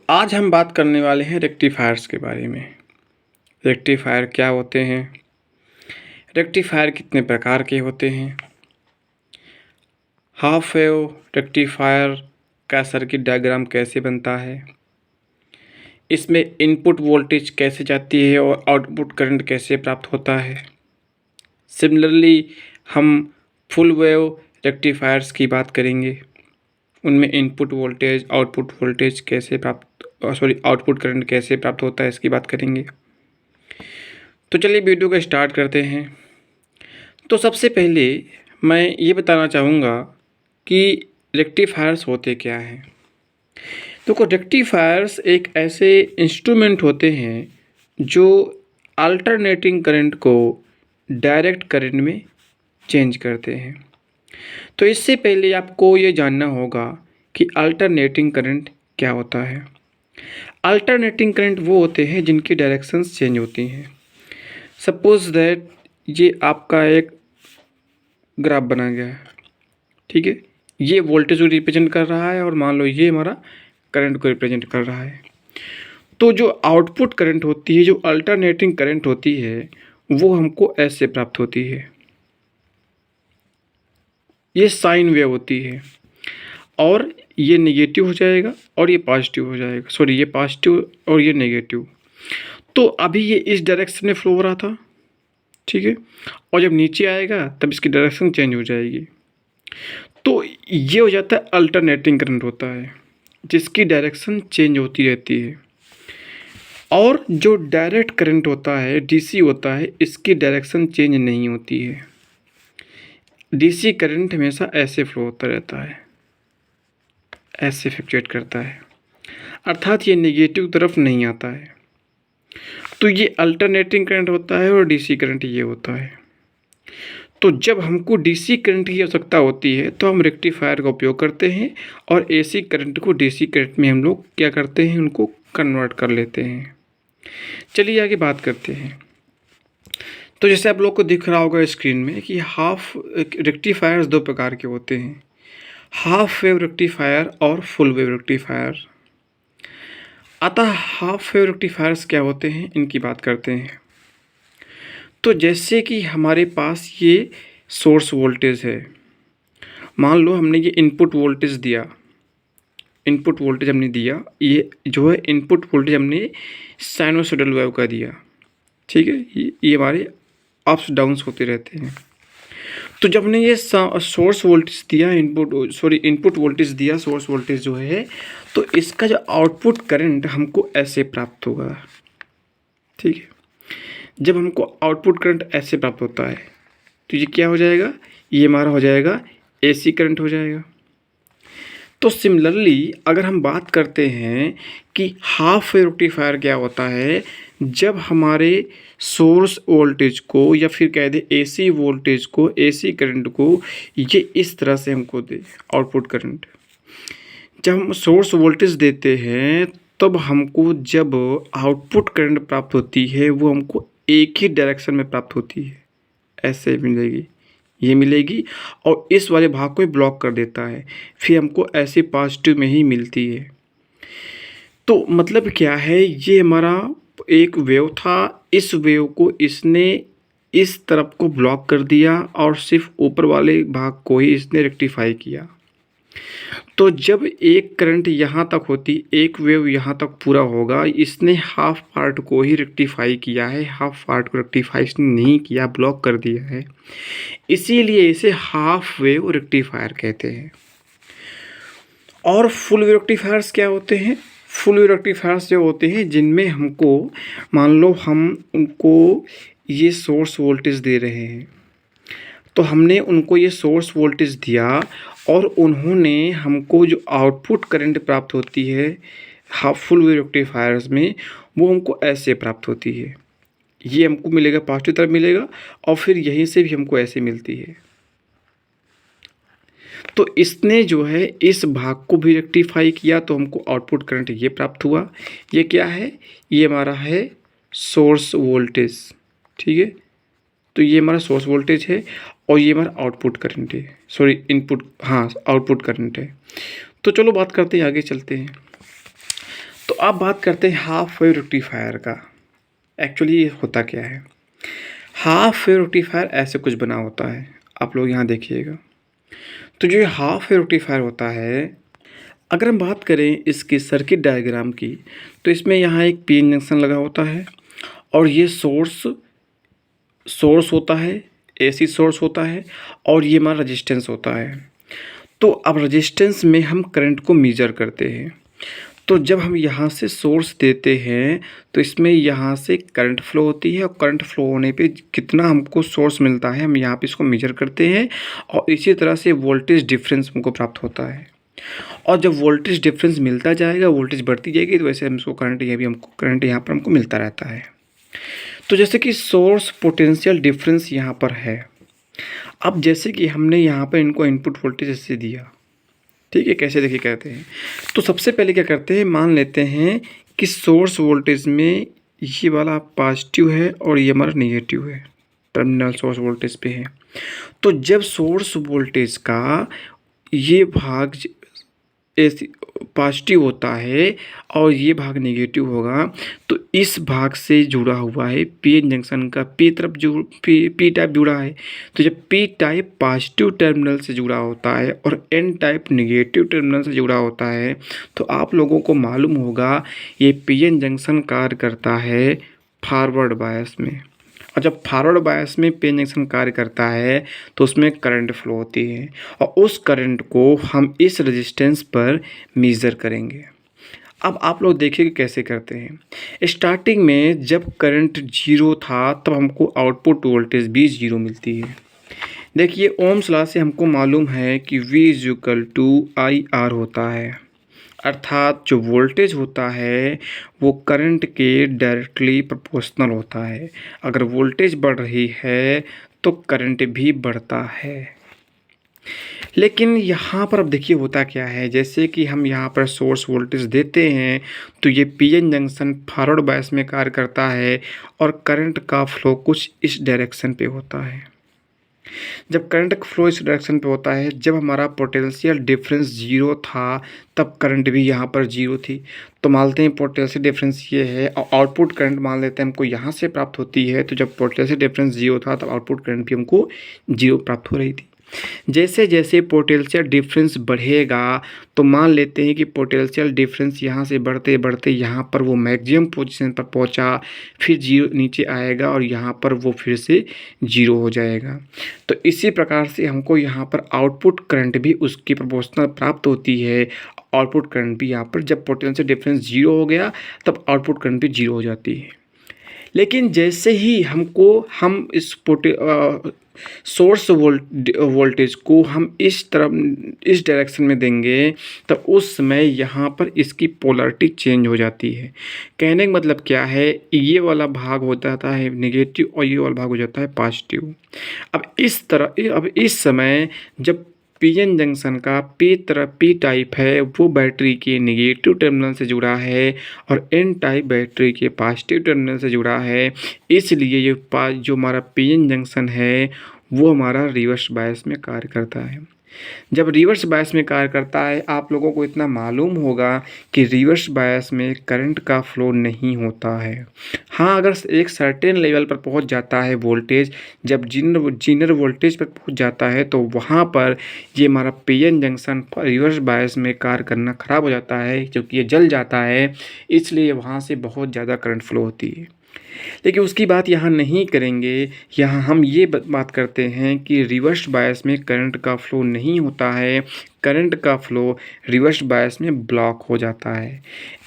आज हम बात करने वाले हैं रेक्टिफायर्स के बारे में। रेक्टिफायर क्या होते हैं, रेक्टिफायर कितने प्रकार के होते हैं, हाफ वेव रेक्टिफायर का सर्किट डायग्राम कैसे बनता है, इसमें इनपुट वोल्टेज कैसे जाती है और आउटपुट करंट कैसे प्राप्त होता है। सिमिलरली हम फुल वेव रेक्टिफायर्स की बात करेंगे, उनमें इनपुट वोल्टेज आउटपुट वोल्टेज कैसे आउटपुट करंट कैसे प्राप्त होता है इसकी बात करेंगे। तो चलिए वीडियो को स्टार्ट करते हैं। तो सबसे पहले मैं ये बताना चाहूँगा कि रेक्टिफायर्स होते क्या हैं। तो रेक्टिफायर्स एक ऐसे इंस्ट्रूमेंट होते हैं जो अल्टरनेटिंग करंट को डायरेक्ट करंट में चेंज करते हैं। तो इससे पहले आपको ये जानना होगा कि अल्टरनेटिंग करंट क्या होता है। अल्टरनेटिंग करंट वो होते हैं जिनकी डायरेक्शंस चेंज होती हैं। सपोज़ दैट ये आपका एक ग्राफ बना गया है, ठीक है, ये वोल्टेज को रिप्रेजेंट कर रहा है और मान लो ये हमारा करंट को रिप्रेजेंट कर रहा है। तो जो आउटपुट करंट होती है, जो अल्टरनेटिंग करंट होती है, वो हमको ऐसे प्राप्त होती है। ये साइन वेव होती है और ये नेगेटिव हो जाएगा और ये पॉजिटिव हो जाएगा, ये पॉजिटिव और ये नेगेटिव। तो अभी ये इस डायरेक्शन में फ्लो हो रहा था, ठीक है, और जब नीचे आएगा तब इसकी डायरेक्शन चेंज हो जाएगी। तो ये हो जाता है अल्टरनेटिंग करंट होता है, जिसकी डायरेक्शन चेंज होती रहती है। और जो डायरेक्ट करंट होता है, डीसी होता है, इसकी डायरेक्शन चेंज नहीं होती है। डीसी करंट हमेशा ऐसे फ्लो होता रहता है, ऐसे फ्लक्चुएट करता है, अर्थात ये नेगेटिव तरफ नहीं आता है। तो ये अल्टरनेटिंग करंट होता है और डीसी करंट ये होता है। तो जब हमको डीसी करंट की आवश्यकता होती है तो हम रेक्टिफायर का उपयोग करते हैं और एसी करंट को डीसी करंट में हम लोग क्या करते हैं, उनको कन्वर्ट कर लेते हैं। चलिए आगे बात करते हैं। तो जैसे आप लोग को दिख रहा होगा स्क्रीन में कि हाफ रेक्टिफायर्स दो प्रकार के होते हैं, हाफ वेव रेक्टिफायर और फुल वेव रेक्टिफायर। अतः हाफ वेव रेक्टिफायर्स क्या होते हैं, इनकी बात करते हैं। तो जैसे कि हमारे पास ये सोर्स वोल्टेज है, मान लो हमने ये इनपुट वोल्टेज दिया, ये जो है इनपुट वोल्टेज हमने साइनोसॉइडल वेव का दिया, ठीक है, ये हमारे अप्स डाउन्स होते रहते हैं। तो जब हमने ये सोर्स वोल्टेज दिया, इनपुट वोल्टेज दिया, सोर्स वोल्टेज जो है, तो इसका जो आउटपुट करंट हमको ऐसे प्राप्त होगा, ठीक है। जब हमको आउटपुट करंट ऐसे प्राप्त होता है तो ये क्या हो जाएगा, ये हमारा हो जाएगा एसी करंट हो जाएगा। तो सिमिलरली अगर हम बात करते हैं कि हाफ वेव रेक्टिफायर क्या होता है, जब हमारे सोर्स वोल्टेज को या फिर कह दे एसी वोल्टेज को, एसी करंट को ये इस तरह से हमको दे आउटपुट करंट, जब हम सोर्स वोल्टेज देते हैं तब हमको जब आउटपुट करंट प्राप्त होती है वो हमको एक ही डायरेक्शन में प्राप्त होती है, ऐसे मिलेगी, ये मिलेगी और इस वाले भाग को ब्लॉक कर देता है, फिर हमको ऐसे पॉजिटिव में ही मिलती है। तो मतलब क्या है, ये हमारा एक वेव था, इस वेव को इसने इस तरफ को ब्लॉक कर दिया और सिर्फ ऊपर वाले भाग को ही इसने रेक्टिफाई किया। तो जब एक करंट यहाँ तक होती, एक वेव यहाँ तक पूरा होगा, इसने हाफ पार्ट को ही रेक्टिफाई किया है, हाफ पार्ट को रेक्टिफाई इसने नहीं किया, ब्लॉक कर दिया है, इसीलिए इसे हाफ वेव रेक्टिफायर कहते हैं। और फुल वेव रेक्टिफायर्स क्या होते हैं, फुल वेव रेक्टिफायर्स जो होते हैं जिनमें हमको मान लो हम उनको ये सोर्स वोल्टेज दे रहे हैं, तो हमने उनको ये सोर्स वोल्टेज दिया और उन्होंने हमको जो आउटपुट करंट प्राप्त होती है हाफ फुल वेव रेक्टिफायर्स में, वो हमको ऐसे प्राप्त होती है, ये हमको मिलेगा पॉजिटिव तरफ मिलेगा और फिर यहीं से भी हमको ऐसे मिलती है। तो इसने जो है इस भाग को भी रेक्टिफाई किया तो हमको आउटपुट करंट ये प्राप्त हुआ। ये क्या है, ये हमारा है सोर्स वोल्टेज, ठीक है। तो ये हमारा सोर्स वोल्टेज है और ये हमारा आउटपुट करंट है, आउटपुट करंट है। तो चलो बात करते हैं, आगे चलते हैं। तो अब बात करते हैं हाफ वेव रेक्टिफायर का। एक्चुअली ये होता क्या है? हाफ वेव रेक्टिफायर ऐसे कुछ बना होता है, आप लोग यहाँ देखिएगा। तो जो ये हाफ वेव रेक्टिफायर होता है, अगर हम बात करें इसकी सर्किट डायग्राम की, तो इसमें यहाँ एक पीएन जंक्शन लगा होता है और ये सोर्स होता है, एसी सोर्स होता है और ये हमारा रेजिस्टेंस होता है। तो अब रेजिस्टेंस में हम करंट को मेजर करते हैं। तो जब हम यहाँ से सोर्स देते हैं तो इसमें यहाँ से करंट फ्लो होती है और करंट फ्लो होने पे कितना हमको सोर्स मिलता है हम यहाँ पे इसको मेजर करते हैं और इसी तरह से वोल्टेज डिफरेंस हमको प्राप्त होता है। और जब वोल्टेज डिफरेंस मिलता जाएगा, वोल्टेज बढ़ती जाएगी, तो वैसे हम इसको करंट यहाँ पर हमको मिलता रहता है। तो जैसे कि सोर्स पोटेंशियल डिफरेंस यहाँ पर है। अब जैसे कि हमने यहाँ पर इनको इनपुट वोल्टेज ऐसे दिया, ठीक है, कैसे देखिए कहते हैं। तो सबसे पहले क्या करते हैं, मान लेते हैं कि सोर्स वोल्टेज में ये वाला पॉजिटिव है और ये हमारा नेगेटिव है, टर्मिनल सोर्स वोल्टेज पे है। तो जब सोर्स वोल्टेज का ये भाग पॉजिटिव होता है और ये भाग नेगेटिव होगा, तो इस भाग से जुड़ा हुआ है पीएन जंक्शन का पी तरफ पी टाइप जुड़ा है। तो जब पी टाइप पॉजिटिव टर्मिनल से जुड़ा होता है और एन टाइप नेगेटिव टर्मिनल से जुड़ा होता है, तो आप लोगों को मालूम होगा ये पीएन जंक्शन कार्य करता है फॉरवर्ड बायस में। और जब फॉरवर्ड बायस में पीएन जंक्शन कार्य करता है तो उसमें करंट फ्लो होती है और उस करंट को हम इस रेजिस्टेंस पर मेज़र करेंगे। अब आप लोग देखिए कि कैसे करते हैं। स्टार्टिंग में जब करंट 0 था तब हमको आउटपुट वोल्टेज भी 0 मिलती है। देखिए ओम्स लॉ से हमको मालूम है कि V=IR होता है, अर्थात जो वोल्टेज होता है वो करंट के डायरेक्टली प्रोपोर्शनल होता है। अगर वोल्टेज बढ़ रही है तो करंट भी बढ़ता है। लेकिन यहाँ पर अब देखिए होता क्या है, जैसे कि हम यहाँ पर सोर्स वोल्टेज देते हैं तो ये पीएन जंक्शन फॉरवर्ड बायस में कार्य करता है और करंट का फ्लो कुछ इस डायरेक्शन पे होता है। जब करंट का फ्लो इस डायरेक्शन पे होता है, जब हमारा पोटेंशियल डिफरेंस 0 था तब करंट भी यहाँ पर 0 थी। तो मानते हैं पोटेंशियल डिफरेंस ये है और आउटपुट करंट मान लेते हैं हमको यहाँ से प्राप्त होती है। तो जब पोटेंशियल डिफरेंस 0 था तब आउटपुट करंट भी हमको 0 प्राप्त हो रही थी। जैसे जैसे पोटेंशियल डिफरेंस बढ़ेगा तो मान लेते हैं कि पोटेंशियल डिफरेंस यहाँ से बढ़ते बढ़ते यहाँ पर वो मैक्सिमम पोजीशन पर पहुँचा, फिर 0 नीचे आएगा और यहाँ पर वो फिर से 0 हो जाएगा। तो इसी प्रकार से हमको यहाँ पर आउटपुट करंट भी उसकी प्रोपोर्शनल प्राप्त होती है। आउटपुट करंट भी यहाँ पर जब पोटेंशियल डिफरेंस 0 हो गया तब आउटपुट करंट भी 0 हो जाती है। लेकिन जैसे ही हम इस सोर्स वोल्टेज को हम इस डायरेक्शन में देंगे तब उस समय यहाँ पर इसकी पोलैरिटी चेंज हो जाती है। कहने का मतलब क्या है, ये वाला भाग हो जाता है नेगेटिव और ये वाला भाग हो जाता है पॉजिटिव। अब इस समय जब पीएन जंक्शन का पी टाइप है वो बैटरी के नेगेटिव टर्मिनल से जुड़ा है और एन टाइप बैटरी के पॉजिटिव टर्मिनल से जुड़ा है, इसलिए ये जो हमारा पीएन जंक्शन है वो हमारा रिवर्स बायस में कार्य करता है। जब रिवर्स बायस में कार्य करता है, आप लोगों को इतना मालूम होगा कि रिवर्स बायस में करंट का फ्लो नहीं होता है। हाँ, अगर एक सर्टेन लेवल पर पहुंच जाता है वोल्टेज, जब जीनर वोल्टेज पर पहुंच जाता है तो वहाँ पर ये हमारा पीएन जंक्शन रिवर्स बायस में कार्य करना ख़राब हो जाता है, क्योंकि ये जल जाता है, इसलिए वहाँ से बहुत ज़्यादा करंट फ्लो होती है। लेकिन उसकी बात यहाँ नहीं करेंगे। यहाँ हम ये बात करते हैं कि रिवर्स बायस में करंट का फ्लो नहीं होता है, करंट का फ्लो रिवर्स बायस में ब्लॉक हो जाता है।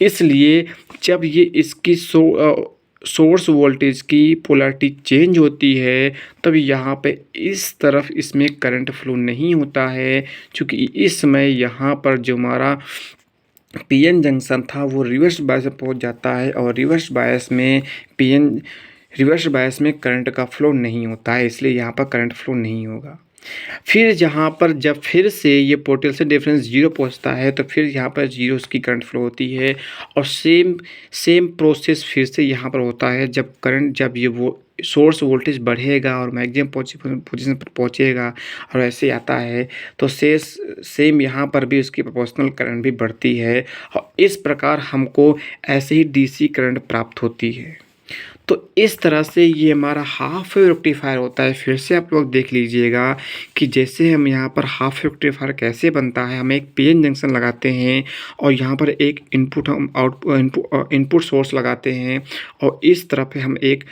इसलिए जब ये इसकी सोर्स वोल्टेज की पोलैरिटी चेंज होती है तब यहाँ पे इस तरफ इसमें करंट फ्लो नहीं होता है, क्योंकि इस समय यहाँ पर जो हमारा पीएन जंक्शन था वो रिवर्स बायस में पहुंच जाता है और रिवर्स बायस में करंट का फ्लो नहीं होता है, इसलिए यहाँ पर करंट फ्लो नहीं होगा। फिर जहाँ पर जब फिर से ये पोटेंशियल डिफरेंस 0 पहुँचता है तो फिर यहाँ पर 0 की करंट फ्लो होती है और सेम प्रोसेस फिर से यहाँ पर होता है। जब सोर्स वोल्टेज बढ़ेगा और मैक्सिमम पोजीशन पर पहुँचेगा और ऐसे आता है, तो सेम यहाँ पर भी उसकी प्रोपोर्शनल करंट भी बढ़ती है और इस प्रकार हमको ऐसे ही डीसी करंट प्राप्त होती है। तो इस तरह से ये हमारा हाफ वेव रेक्टिफायर होता है। फिर से आप लोग देख लीजिएगा कि जैसे हम यहाँ पर हाफ वेव रेक्टिफायर कैसे बनता है, हम एक पीएन जंक्शन लगाते हैं और यहाँ पर एक इनपुट सोर्स लगाते हैं और इस तरफ हम एक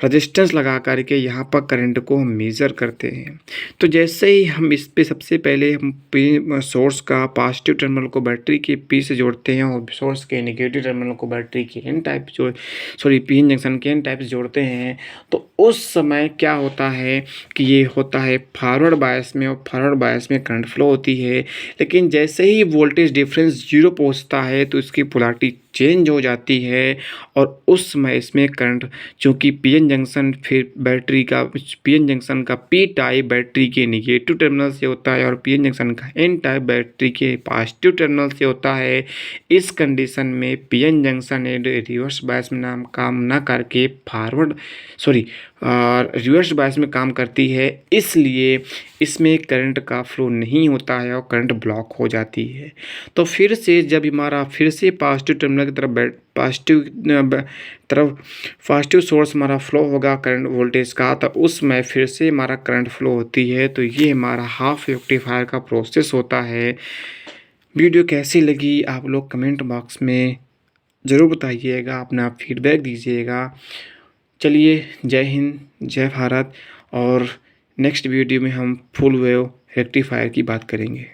रेजिस्टेंस लगा करके यहाँ पर करंट को हम मेज़र करते हैं। तो जैसे ही हम इस पे सबसे पहले हम पी सोर्स का पॉजिटिव टर्मिनल को बैटरी के पी से जोड़ते हैं और सोर्स के नेगेटिव टर्मिनल को बैटरी के एन टाइप पीएन जंक्शन के एन टाइप से जोड़ते हैं। तो उस समय क्या होता है कि ये होता है फॉरवर्ड बायस में, और फॉरवर्ड बायस में करंट फ्लो होती है। लेकिन जैसे ही वोल्टेज डिफरेंस 0 पहुँचता है तो इसकी पोलैरिटी चेंज हो जाती है और उस समय इसमें करंट, चूँकि पीएन जंक्शन फिर बैटरी का पीएन जंक्शन का पी टाइप बैटरी के नेगेटिव टर्मिनल से होता है और पीएन जंक्शन का एन टाइप बैटरी के पॉजिटिव टर्मिनल से होता है। इस कंडीशन में पीएन जंक्शन रिवर्स बायस में काम ना करके रिवर्स बायस में काम करती है, इसलिए इसमें करंट का फ्लो नहीं होता है और करंट ब्लॉक हो जाती है। तो फिर से जब हमारा फिर से पॉजिटिव टर्मिनल की तरफ पॉजिटिव सोर्स हमारा फ्लो होगा करंट वोल्टेज का, तो उसमें फिर से हमारा करंट फ्लो होती है। तो ये हमारा हाफ रेक्टिफायर का प्रोसेस होता है। वीडियो कैसी लगी आप लोग कमेंट बॉक्स में ज़रूर बताइएगा, अपना फीडबैक दीजिएगा। चलिए, जय हिंद, जय भारत, और नेक्स्ट वीडियो में हम फुल वेव रेक्टिफायर की बात करेंगे।